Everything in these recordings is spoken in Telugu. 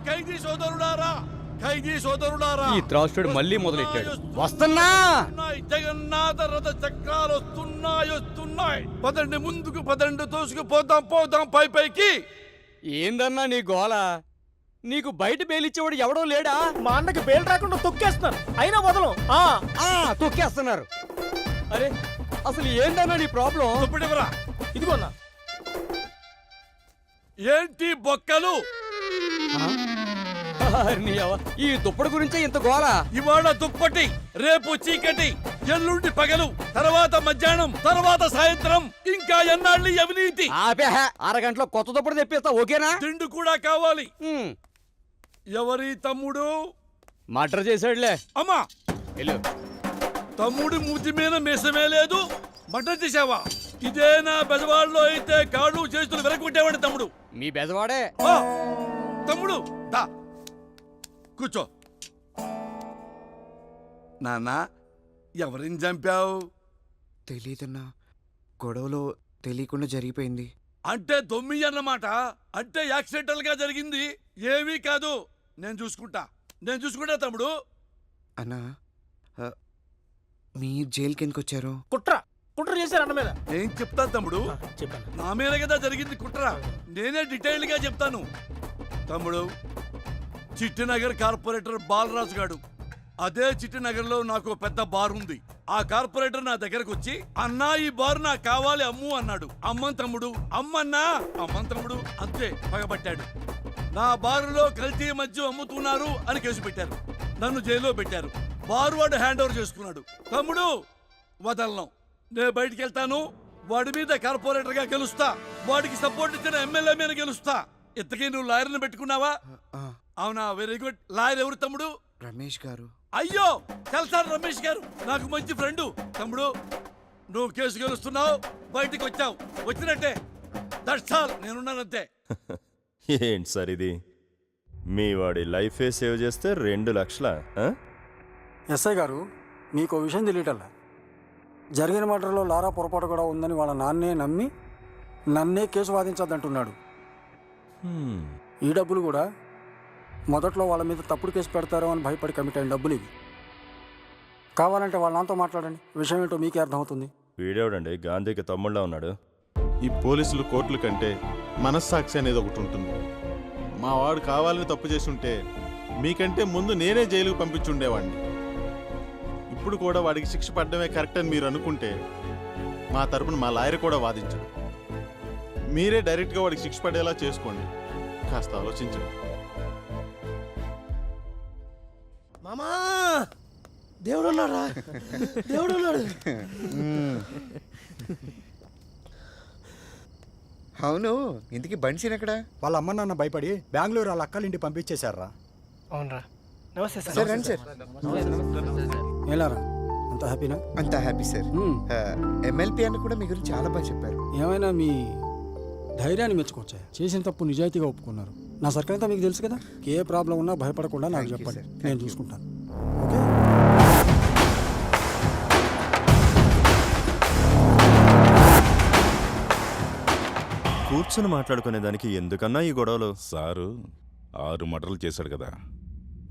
ఖైదీ సోదరులారా, ఈ త్రాసుడు మళ్ళీ మొదలెట్టాడు. వస్తున్నా, జగన్నాథ రథ చక్రాలు వస్తున్నాయి. పదండి ముందుకు, పదండి, తోసుకుపోదాం పైకి. ఏందన్నా నీ గోల? నీకు బయట బేలిచ్చేవాడు ఎవడో లేడా? మా అన్నకి బేలు రాకుండా తొక్కేస్తున్నారు, అయినా వదలం. తొక్కేస్తున్నారు. అరే అసలు ఏందన్నా నీ ప్రాబ్లం? ఇప్పుడివరా, ఇదిగో అన్న. ఏంటి బొక్కలు? ఈ దుప్పటి గురించే ఇంత గోల. ఇవాళ దుప్పటి, రేపు చీకటి, ఎల్లుండి పగలు, తర్వాత మధ్యాహ్నం, తర్వాత సాయంత్రం, ఇంకా ఎన్నాళ్ళు అవినీతి. అరగంటలో కొత్త దుప్పటి తెప్పిస్తా, ఓకేనా? తిండి కూడా కావాలి. ఎవరి తమ్ముడు? మర్డర్ చేశాడులే. అమ్మా, వెళ్ళు. తమ్ముడి మూతి మీద మీసమే లేదు, మర్డర్ చేసావా? ఇదే నా బెజవాడలో అయితే కాళ్ళు చేతులు వెరగొట్టేవాడి తమ్ముడు. మీ బెజవాడే. తమ్ముడు దా కూర్చో. నాన్న, ఎవరిని చంపావు? తెలీదన్నా, గొడవలో తెలియకుండా జరిగిపోయింది. అంటే దొమ్మి అన్నమాట. అంటే యాక్సిడెంటల్ గా జరిగింది, ఏమీ కాదు. నేను చూసుకుంటా తమ్ముడు. అన్నా, మీ జైలుకి ఎందుకు వచ్చారు? కుట్ర చేశారు అన్న మీద. నేను చెప్తాను తమ్ముడు, చెప్పాను. నా మీద కదా జరిగింది కుట్ర. నేనే డీటెయిల్ గా చెప్తాను తమ్ముడు. చిట్టినగర్ కార్పొరేటర్ బాలరాజు గాడు, అదే చిట్టినగర్ లో నాకు పెద్ద బార్ ఉంది. ఆ కార్పొరేటర్ నా దగ్గరకు వచ్చి, అన్నా ఈ బార్ నాకు కావాలి అమ్ము అన్నాడు. అమ్మన్ తమ్ముడు, అమ్మన్నా, అమ్మన్ తమ్ముడు అంతే పగబట్టాడు. నా బారులో కల్తీ మద్యం అమ్ముతున్నారు అని కేసు పెట్టారు. నన్ను జైల్లో పెట్టారు. బారు వాడు హ్యాండ్ ఓవర్ చేసుకున్నాడు. తమ్ముడు వదలను, నేను బయటికి వెళ్తాను. వాడి మీద కార్పొరేటర్ గా గెలుస్తా, వాడికి సపోర్ట్ ఇచ్చిన ఎమ్మెల్యే మీద గెలుస్తా. ఇంతకీ నువ్వు లాయర్ని పెట్టుకున్నావా? అవునా, వెరీ గుడ్. లాయర్ ఎవరు తమ్ముడు? రమేష్ గారు. అయ్యో, తెలుసా రమేష్ గారు, నాకు మంచి ఫ్రెండు. తమ్ముడు, నువ్వు కేసు గెలుస్తున్నావు, బయటికి వచ్చావు, వచ్చినట్టే. దట్స్ ఆల్, నేనున్నానంతే. ఏంటి సార్ ఇది? మీ వాడి లైఫే సేవ్ చేస్తే 2 లక్షలా? ఎస్ఐ గారు, మీకు విషయం తెలియటల్లా. జరిగిన మర్డర్లో లారా పొరపాటు కూడా ఉందని వాళ్ళ నాన్నే నమ్మి నన్నే కేసు వాదించద్దంటున్నాడు. ఈ డబ్బులు కూడా మొదట్లో వాళ్ళ మీద తప్పుడు కేసు పెడతారో అని భయపడి కమిట్ అయిన డబ్బులు ఇవి. కావాలంటే వాళ్ళ నాన్నతో మాట్లాడండి, విషయం ఏంటో మీకే అర్థమవుతుంది. వీడేవడండి గాంధీకి తమ్ముళ్ళ ఉన్నాడు? ఈ పోలీసులు కోర్టుల కంటే మనస్సాక్షి అనేది ఒకటి ఉంటుంది. మా వాడు కావాలని తప్పు చేసి ఉంటే మీకంటే ముందు నేనే జైలుకు పంపించుండేవాడిని. ఇప్పుడు కూడా వాడికి శిక్ష పడడమే కరెక్ట్ అని మీరు అనుకుంటే మా తరపున మా లాయర్ కూడా వాదించడు. మీరే డైరెక్ట్గా వాడికి శిక్ష పడేలా చేసుకోండి. కాస్త ఆలోచించండి. మామా, దేవుడు ఉన్నాడా? దేవుడు ఉన్నాడు. అవును, ఇంతకీ బన్సీన్ ఎక్కడ? వాళ్ళ అమ్మ నాన్న భయపడి బెంగళూరు వాళ్ళ అక్కల ఇంటికి పంపించేశారా? అవునరా. నమస్తే సార్. సార్ రండి సార్. ఏలారా, అంత హ్యాపీనా? అంత హ్యాపీ సార్. ఎమ్మెల్పీ అన్న కూడా మీ గురించి చాలా బాగా చెప్పారు. ఏమైనా మీ ధైర్యాన్ని మెచ్చుకోవచ్చా? చేసిన తప్పు నిజాయితీగా ఒప్పుకున్నారు. నా సర్కిల్ అంతా మీకు తెలుసు కదా. ఏ ప్రాబ్లం ఉన్నా భయపడకుండా నాకు చెప్పండి, నేను చూసుకుంటాను. ఓకే. కూర్చుని మాట్లాడుకునే దానికి ఎందుకన్నా ఈ గొడవలు? సారు 6 మర్డర్లు చేశాడు కదా,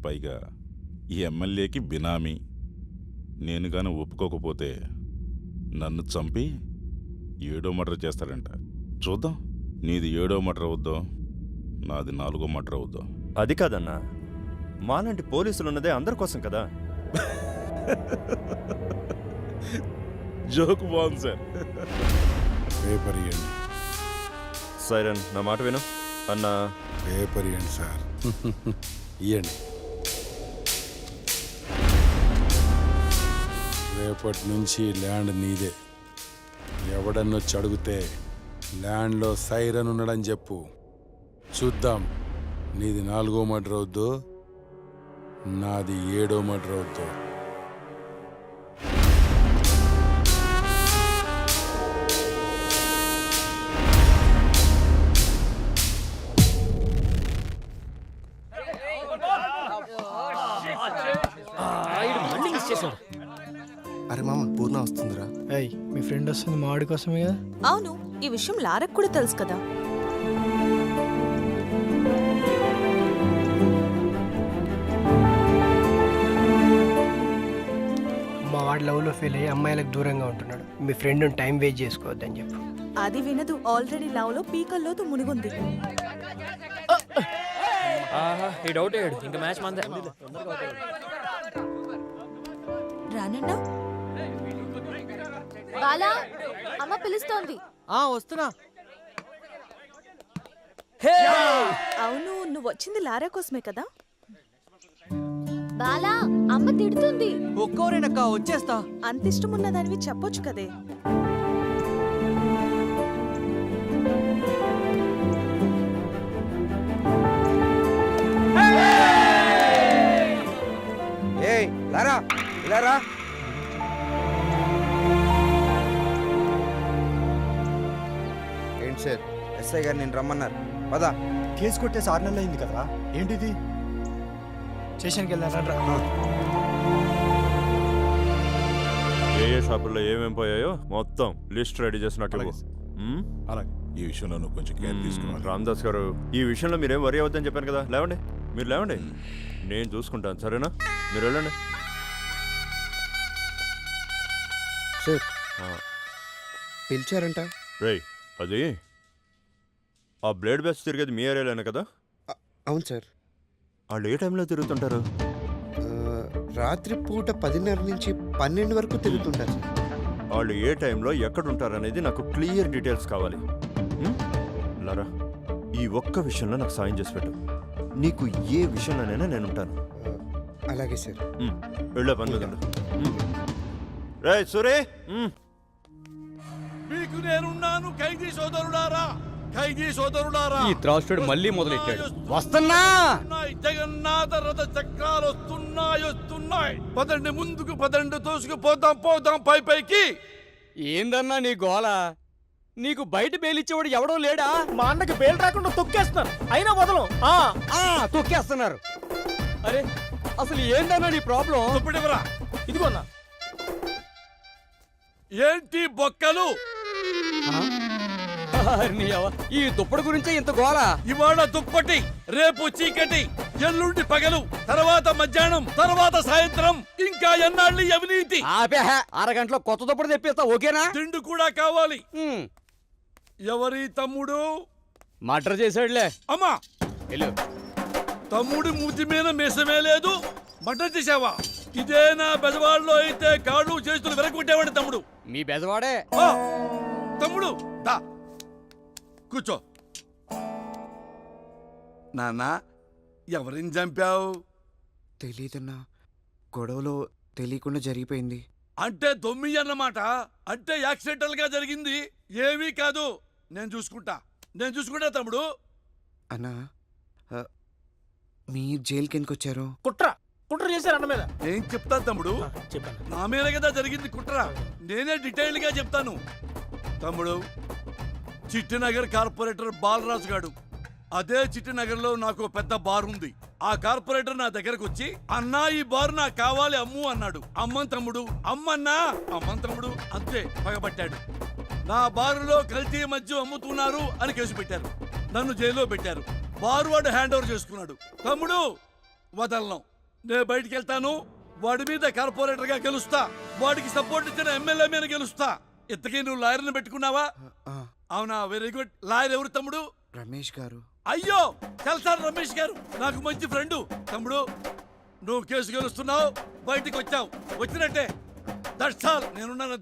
పైగా ఈ ఎమ్మెల్యేకి బినామీ. నేను గాని ఒప్పుకోకపోతే నన్ను చంపి 7వ మర్డర్ చేస్తాడంట. చూద్దాం, నీది 7వ మర్డర్ అవుద్దో, నాది 4వ మర్డర్ అవుద్దో. అది కాదన్నా, మాలాంటి పోలీసులు ఉన్నదే అందరి కోసం కదా. జోక్ బాగుంది సార్. పేపర్ ఇవ్వండి. సైరన్, నా మాట విను అన్నా. పేపర్ ఇవ్వండి సార్. ఇవ్వండి. రేపటి నుంచి ల్యాండ్ నీదే. ఎవడన్నొచ్చి అడిగితే ల్యాండ్లో సైరన్ ఉన్నాడని చెప్పు. చూద్దాం నీది 4వ మర్డర్ అవుద్దో, నాది 7వ మర్డర్ అవుద్దో. అరే మామ, పూర్ణ వస్తుందిరా. మీ ఫ్రెండ్ వస్తుంది మా వాడి కోసమే కదా. అవును, ఈ విషయం లారకు కూడా తెలుసు కదా. వాడు లవ్లో ఫెయిల్ అయ్యి అమ్మాయిలకు దూరంగా ఉంటున్నాడు. మీ ఫ్రెండ్ టైం వేస్ట్ చేసుకోవద్దని చెప్పు. అది వినదు. ఆల్రెడీ లవ్ లో పీకల్లోతు మునిగుంది. ఈ డౌట్ ఇంకా మ్యాచ్ మందే. రానన్నా బాలా అమ్మ పిలుస్తోంది. వస్తున్నా. అవును, నువ్వు వచ్చింది లారా కోసమే కదా? బాలా అమ్మ తిడుతుంది. ఒక్కోరేనక్క వచ్చేస్తా. అంత ఇష్టం ఉన్నదానివి చెప్పొచ్చు కదే. లారా ఇలారా. ఏంటి సార్? ఎస్ఐ గారు నేను రమ్మన్నారు. పదా. కేసు కొట్టేసి 6 నెలలు అయింది కదరా, ఏంటిది? స్టేషన్కి వెళ్ళారా? ఏ షాపుల్లో ఏమేం పోయాయో మొత్తం లిస్ట్ రెడీ చేసినట్టు. అలాగే ఈ విషయంలో నువ్వు కొంచెం కేర్ తీసుకున్నాను. రామదాస్ గారు, ఈ విషయంలో మీరేం వరి అవ్వద్దని చెప్పాను కదా. లేవండి, మీరు లేవండి, నేను చూసుకుంటాను. సరేనా? మీరు వెళ్ళండి. సార్ పిలిచారంట. రేయ్, అది ఆ బ్లేడ్ బ్యాచ్ తిరిగేది మీ ఏరియాలోనే కదా? అవును సార్. వాళ్ళు ఏ టైంలో తిరుగుతుంటారు? రాత్రి పూట 10:30 నుంచి 12 వరకు తిరుగుతుంటారు సార్. వాళ్ళు ఏ టైంలో ఎక్కడ ఉంటారనేది నాకు క్లియర్ డీటెయిల్స్ కావాలి. లారా, ఈ ఒక్క విషయంలో నాకు సాయం చేసి పెట్టు. నీకు ఏ విషయంలోనైనా నేను ఉంటాను. అలాగే సార్. వెళ్ళే పని మీద ఉండు. రేయ్ సూరి, మీకు నేనున్నాను ఖైదీ సోదరుడారా, ఖైదీ సోదరుడారా. ఈ త్రాసుడు మళ్ళీ మొదలెట్టాడు. వస్తున్నా. జగన్నాథ రథ చక్రాలు వస్తున్నాయి. పదండి ముందుకు, పదండి, తోసుకుపోదాం పైకి. ఏందన్నా నీ గోల? నీకు బయట బెయిలిచ్చేవాడు ఎవడో లేడా? మా అన్నకి బెయిల్ రాకుండా తొక్కేస్తున్నారు, అయినా వదలం. తొక్కేస్తున్నారు. అరే అసలు ఏందన్నా నీ ప్రాబ్లం? దుప్పటివరా, ఇదిగోన్నా. ఏంటి బొక్కలు? ఈ దుప్పటి గురించే ఇంత గోల. ఇవాళ దుప్పటి, రేపు చీకటి, ఎల్లుండి పగలు, తర్వాత మధ్యాహ్నం, తర్వాత సాయంత్రం, ఇంకా ఎన్నాళ్ళు ఈ అవినీతి? అరగంటలో కొత్త దుప్పటి తెప్పిస్తా, ఓకేనా? తిండి కూడా కావాలి. ఎవరి తమ్ముడు? మర్డర్ చేశాడులే. అమ్మా, వెళ్ళు. తమ్ముడి మూతి మీద మీసమే లేదు, మర్డర్ చేసావా? ఇదే నా బెజవాడలో అయితే కాళ్ళు చేతులు వెరగొట్టేవాడి తమ్ముడు. మీ బెజవాడే. తమ్ముడు దా కూర్చో. నాన్న, ఎవరిని చంపావు? తెలీదన్నా, గొడవలో తెలియకుండా జరిగిపోయింది. అంటే దొమ్మి అన్నమాట. అంటే యాక్సిడెంటల్ గా జరిగింది, ఏమీ కాదు. నేను చూసుకుంటా తమ్ముడు. అన్నా, మీరు జైలుకి ఎందుకు వచ్చారు? కుట్ర చేశారు అన్న మీద. ఏం చెప్తాను తమ్ముడు, చెప్పాను. నా మీద కదా జరిగింది కుట్ర. నేనే డీటెయిల్డ్ గా చెప్తాను తమ్ముడు. చిట్టినగర్ కార్పొరేటర్ బాలరాజు గాడు, అదే చిట్టినగర్లో నాకు పెద్ద బార్ ఉంది. ఆ కార్పొరేటర్ నా దగ్గరకు వచ్చి, అన్నా ఈ బార్ నాకు కావాలి అమ్ము అన్నాడు. అమ్మన్ తమ్ముడు, అమ్మన్నా, అమ్మన్ తమ్ముడు, అంతే పగబట్టాడు. నా బారులో కల్తీ మద్యం అమ్ముతున్నారు అని కేసు పెట్టారు. నన్ను జైల్లో పెట్టారు. బారు వాడు హ్యాండ్ ఓవర్ చేసుకున్నాడు. తమ్ముడు వదలను, నేను బయటికి వెళ్తాను. వాడి మీద కార్పొరేటర్ గా గెలుస్తా, వాడికి సపోర్ట్ ఇచ్చిన ఎమ్మెల్యే మీద గెలుస్తా. ఇంతకీ నువ్వు లాయర్ని పెట్టుకున్నావా? అవునా, వెరీ గుడ్. లాయర్ ఎవరు తమ్ముడు? రమేష్ గారు. అయ్యో, కల్సార్ రమేష్ గారు నాకు మంచి ఫ్రెండ్. తమ్ముడు, నువ్వు కేసు గెలుస్తున్నావు, బయటికి వచ్చావు, వచ్చినట్టే. That's all. నేనున్నాను.